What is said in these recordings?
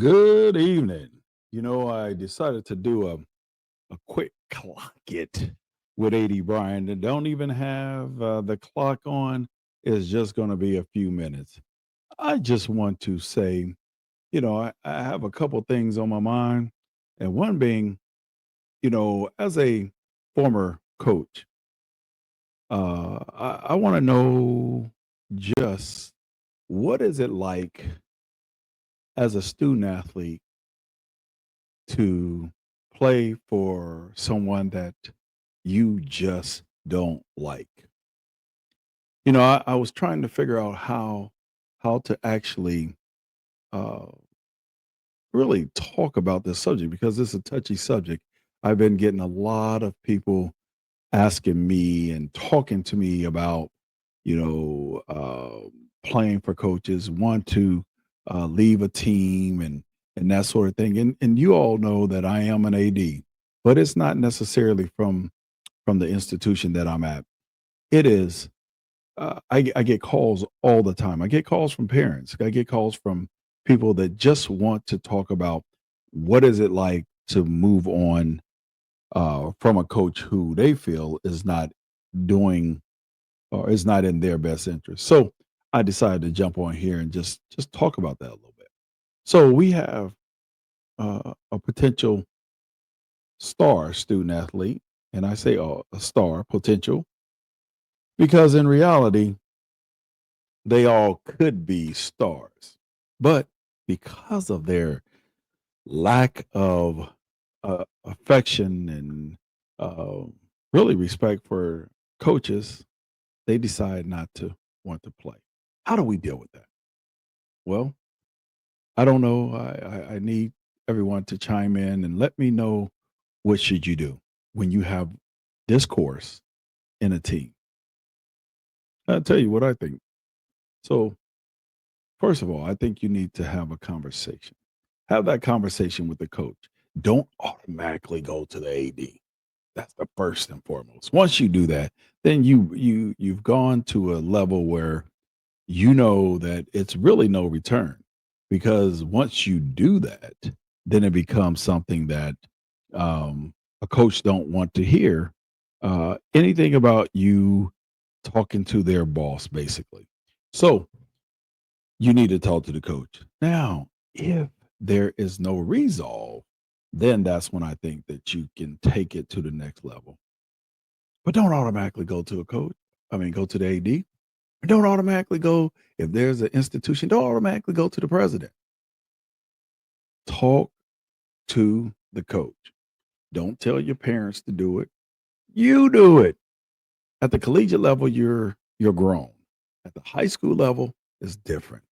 Good evening. I decided to do a quick clock it with AD Brian and don't even have the clock on. It's just going to be a few minutes. I just want to say, I have a couple things on my mind. And one being, as a former coach, I want to know just what is it like as a student athlete to play for someone that you just don't like. I was trying to figure out how to actually uh, really talk about this subject because it's a touchy subject. I've been getting a lot of people asking me and talking to me about, playing for coaches, want to leave a team and that sort of thing. And you all know that I am an AD, but it's not necessarily from the institution that I'm at. It is. I get calls all the time. I get calls from parents. I get calls from people that just want to talk about what is it like to move on from a coach who they feel is not doing or is not in their best interest. So I decided to jump on here and just talk about that a little bit. So we have a potential star student athlete, and I say a star potential because in reality they all could be stars, but because of their lack of affection and uh, really respect for coaches, they decide not to want to play. How do we deal with that? Well, I don't know. I need everyone to chime in and let me know what should you do when you have discourse in a team. I'll tell you what I think. So, first of all, I think you need to have a conversation. Have that conversation with the coach. Don't automatically go to the AD. That's the first and foremost. Once you do that, then you've gone to a level where you know that it's really no return because once you do that, then it becomes something that a coach don't want to hear anything about you talking to their boss, basically. So you need to talk to the coach. Now, if there is no resolve, then that's when I think that you can take it to the next level. But don't automatically go to a coach. I mean, go to the AD. Don't automatically go, if there's an institution, don't automatically go to the president. Talk to the coach. Don't tell your parents to do it. You do it. At the collegiate level, you're grown. At the high school level, it's different.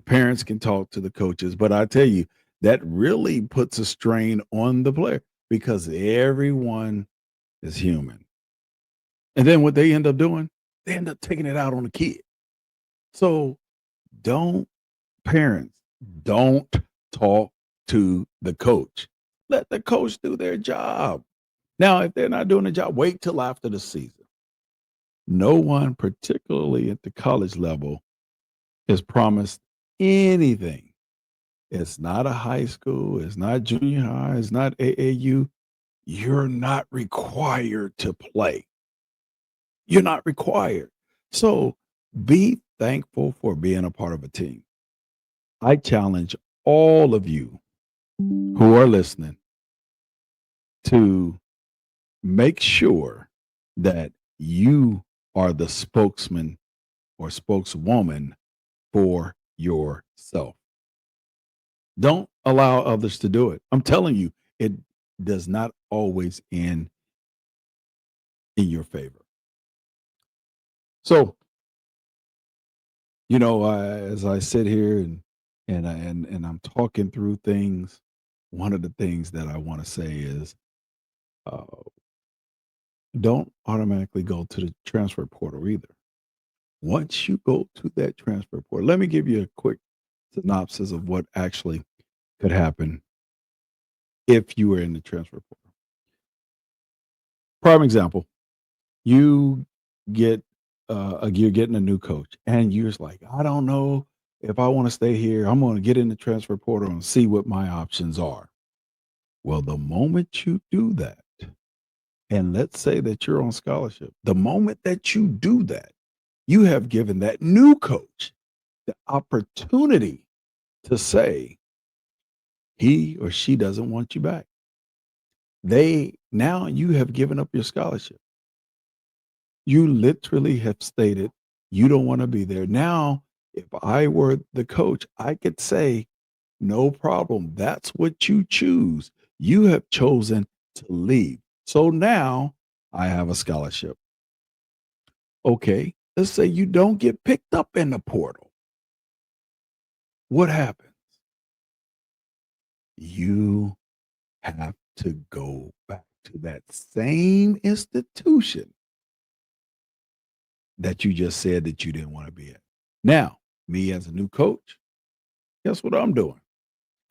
Parents can talk to the coaches, but I tell you, that really puts a strain on the player because everyone is human. And then what they end up doing, they end up taking it out on the kid. So don't parents, don't talk to the coach. Let the coach do their job. Now, if they're not doing the job, wait till after the season. No one, particularly at the college level, is promised anything. It's not a high school, it's not junior high, it's not AAU. You're not required to play. You're not required. So be thankful for being a part of a team. I challenge all of you who are listening to make sure that you are the spokesman or spokeswoman for yourself. Don't allow others to do it. I'm telling you, it does not always end in your favor. So, as I sit here and I'm talking through things, one of the things that I want to say is uh, don't automatically go to the transfer portal either. Once you go to that transfer portal, let me give you a quick synopsis of what actually could happen if you were in the transfer portal. Prime example, you get you're getting a new coach and you're just like, I don't know. if I want to stay here, I'm going to get in the transfer portal and see what my options are. Well, the moment you do that, and let's say that you're on scholarship, the moment that you do that, you have given that new coach the opportunity to say he or she doesn't want you back. They now you have given up your scholarship. You literally have stated you don't want to be there. Now, if I were the coach, I could say, no problem. That's what you choose. You have chosen to leave. So now I have a scholarship. Okay, let's say you don't get picked up in the portal. What happens? You have to go back to that same institution that you just said that you didn't want to be at. Now, me as a new coach, guess what I'm doing?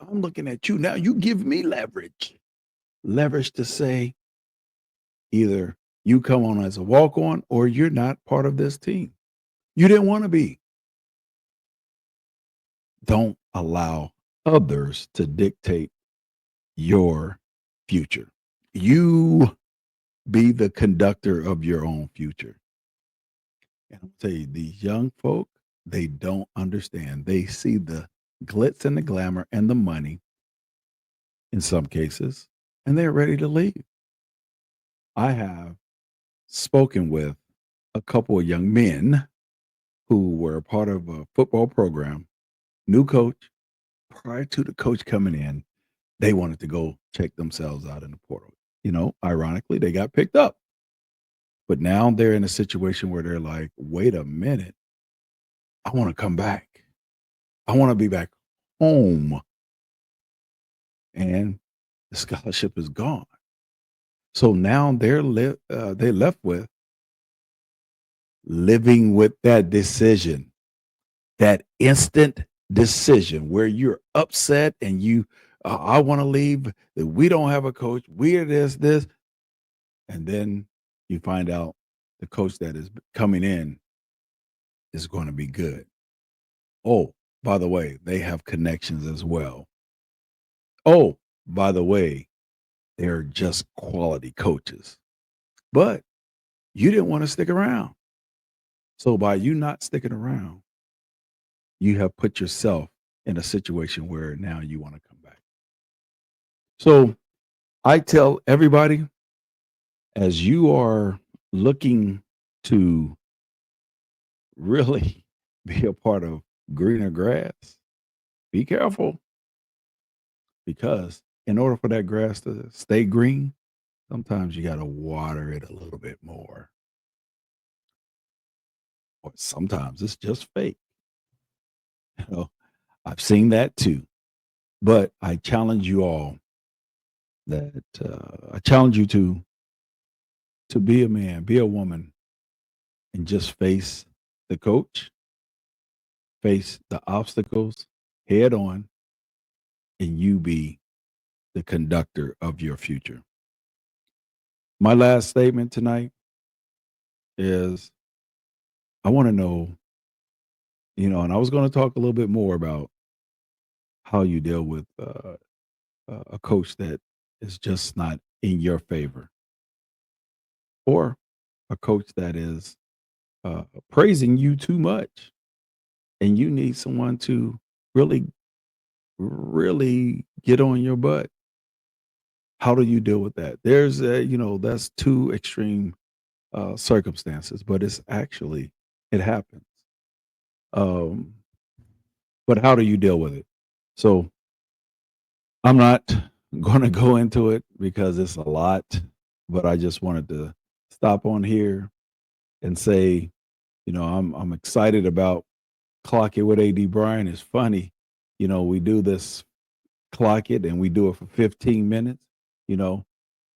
I'm looking at you. Now you give me leverage. Leverage to say either you come on as a walk on or you're not part of this team. You didn't want to be. Don't allow others to dictate your future. You be the conductor of your own future. And I'll tell you, these young folk, they don't understand. They see the glitz and the glamour and the money in some cases, and they're ready to leave. I have spoken with a couple of young men who were a part of a football program, new coach. Prior to the coach coming in, they wanted to go check themselves out in the portal. Ironically, they got picked up. But now they're in a situation where they're like, wait a minute, I want to come back. I want to be back home. And the scholarship is gone. So now they left with living with that decision, that instant decision where you're upset and I want to leave. That we don't have a coach. We're this, and then you find out the coach that is coming in is going to be good. Oh, by the way, they have connections as well. Oh, by the way, they're just quality coaches. But you didn't want to stick around. So by you not sticking around, you have put yourself in a situation where now you want to come back. So I tell everybody, as you are looking to really be a part of greener grass, be careful, because in order for that grass to stay green, sometimes you got to water it a little bit more. Or sometimes it's just fake. You know, I've seen that too. But I challenge you all that I challenge you to be a man, be a woman, and just face the coach, face the obstacles head on, and you be the conductor of your future. My last statement tonight is I want to know, and I was going to talk a little bit more about how you deal with a coach that is just not in your favor, or a coach that is praising you too much, and you need someone to really, really get on your butt. How do you deal with that? That's two extreme circumstances, but it happens. Um, but how do you deal with it? So I'm not going to go into it because it's a lot, but I just wanted to stop on here and say, I'm excited about Clock It with AD Brian. It's funny, we do this Clock It and we do it for 15 minutes. You know,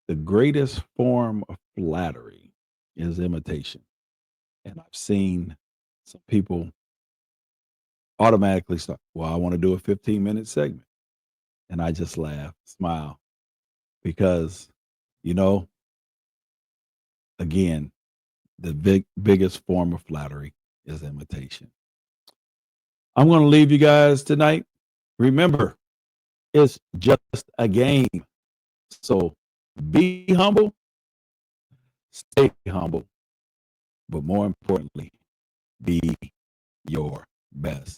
the greatest form of flattery is imitation. And I've seen some people automatically start, well, I want to do a 15-minute segment. And I just laugh, smile, because, you know, again, the biggest form of flattery is imitation. I'm going to leave you guys tonight. Remember, it's just a game. So be humble, stay humble, but more importantly, be your best.